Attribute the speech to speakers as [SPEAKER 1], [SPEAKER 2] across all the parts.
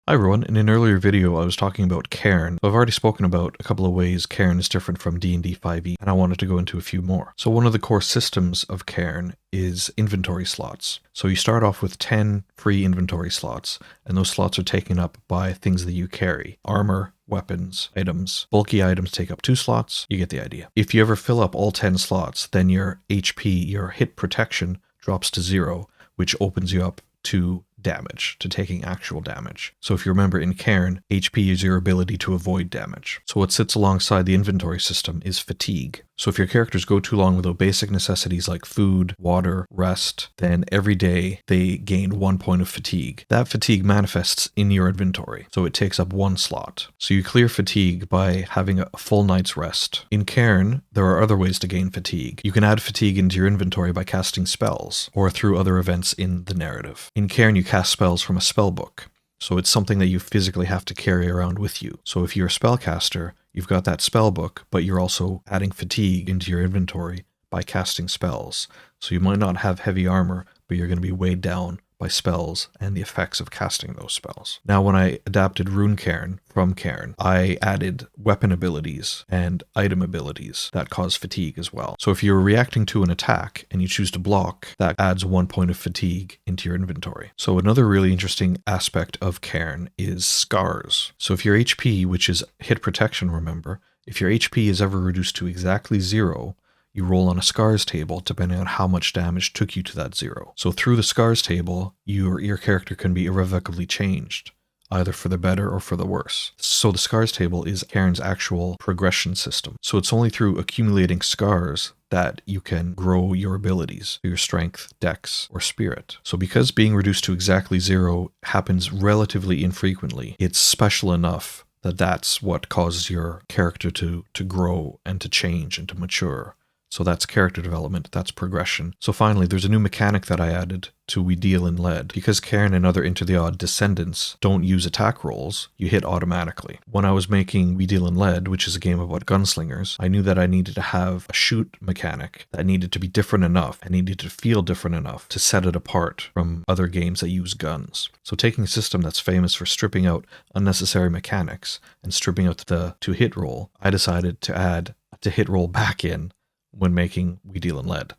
[SPEAKER 1] Hi everyone, in an earlier video I was talking about Cairn. I've already spoken about a couple of ways Cairn is different from D&D 5e, and I wanted to go into a few more. So one of the core systems of Cairn is inventory slots. So you start off with 10 free inventory slots, and those slots are taken up by things that you carry. Armor, weapons, items. Bulky items take up 2 slots, you get the idea. If you ever fill up all 10 slots, then your HP, your hit protection, drops to 0, which opens you up to damage, to taking actual damage. So if you remember in Cairn, HP is your ability to avoid damage. So what sits alongside the inventory system is fatigue. So if your characters go too long without basic necessities like food, water, rest, then every day they gain 1 point of fatigue. That fatigue manifests in your inventory, so it takes up 1 slot. So you clear fatigue by having a full night's rest. In Cairn, there are other ways to gain fatigue. You can add fatigue into your inventory by casting spells, or through other events in the narrative. In Cairn, you cast spells from a spell book. So it's something that you physically have to carry around with you. So if you're a spellcaster, you've got that spell book, but you're also adding fatigue into your inventory by casting spells. So you might not have heavy armor, but you're going to be weighed down by spells and the effects of casting those spells. Now, when I adapted Runecairn from Cairn, I added weapon abilities and item abilities that cause fatigue as well. So if you're reacting to an attack and you choose to block, that adds 1 point of fatigue into your inventory. So another really interesting aspect of Cairn is scars. So if your HP, which is hit protection, remember, if your HP is ever reduced to exactly 0, you roll on a scars table depending on how much damage took you to that 0. So through the scars table, your character can be irrevocably changed, either for the better or for the worse. So the scars table is Cairn's actual progression system. So it's only through accumulating scars that you can grow your abilities, your strength, dex, or spirit. So because being reduced to exactly 0 happens relatively infrequently, it's special enough that that's what causes your character to grow and to change and to mature. So that's character development, that's progression. So finally, there's a new mechanic that I added to We Deal in Lead. Because Cairn and other Into the Odd descendants don't use attack rolls, you hit automatically. When I was making We Deal in Lead, which is a game about gunslingers, I knew that I needed to have a shoot mechanic that needed to be different enough and needed to feel different enough to set it apart from other games that use guns. So taking a system that's famous for stripping out unnecessary mechanics and stripping out the to hit roll, I decided to add a to hit roll back in when making We Deal in Lead,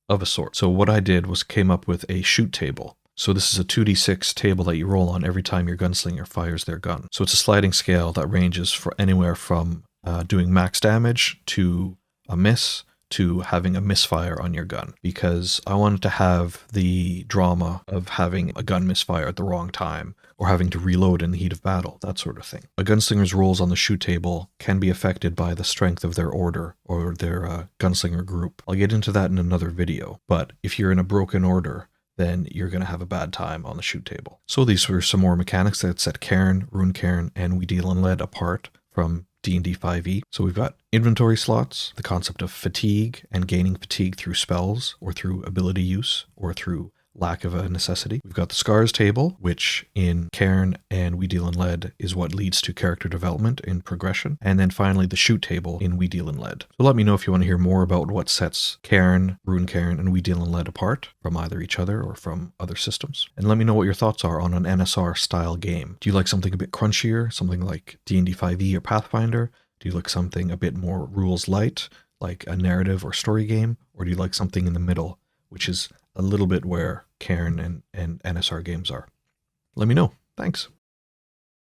[SPEAKER 1] of a sort. So what I did was came up with a shoot table. So this is a 2d6 table that you roll on every time your gunslinger fires their gun. So it's a sliding scale that ranges for anywhere from doing max damage to a miss to having a misfire on your gun, because I wanted to have the drama of having a gun misfire at the wrong time or having to reload in the heat of battle, that sort of thing. A gunslinger's rolls on the shoot table can be affected by the strength of their order or their gunslinger group. I'll get into that in another video, but if you're in a broken order, then you're going to have a bad time on the shoot table. So these were some more mechanics that set Cairn, Runecairn, and We Deal in Lead apart from D&D 5e. So we've got inventory slots, the concept of fatigue and gaining fatigue through spells or through ability use or through lack of a necessity. We've got the scars table, which in Cairn and We Deal in Lead is what leads to character development in progression. And then finally the shoot table in We Deal in Lead. So let me know if you want to hear more about what sets Cairn, Runecairn, and We Deal in Lead apart from either each other or from other systems. And let me know what your thoughts are on an NSR style game. Do you like something a bit crunchier, something like D&D 5e or Pathfinder? Do you like something a bit more rules light, like a narrative or story game? Or do you like something in the middle, which is a little bit where Cairn and NSR games are? Let me know. Thanks.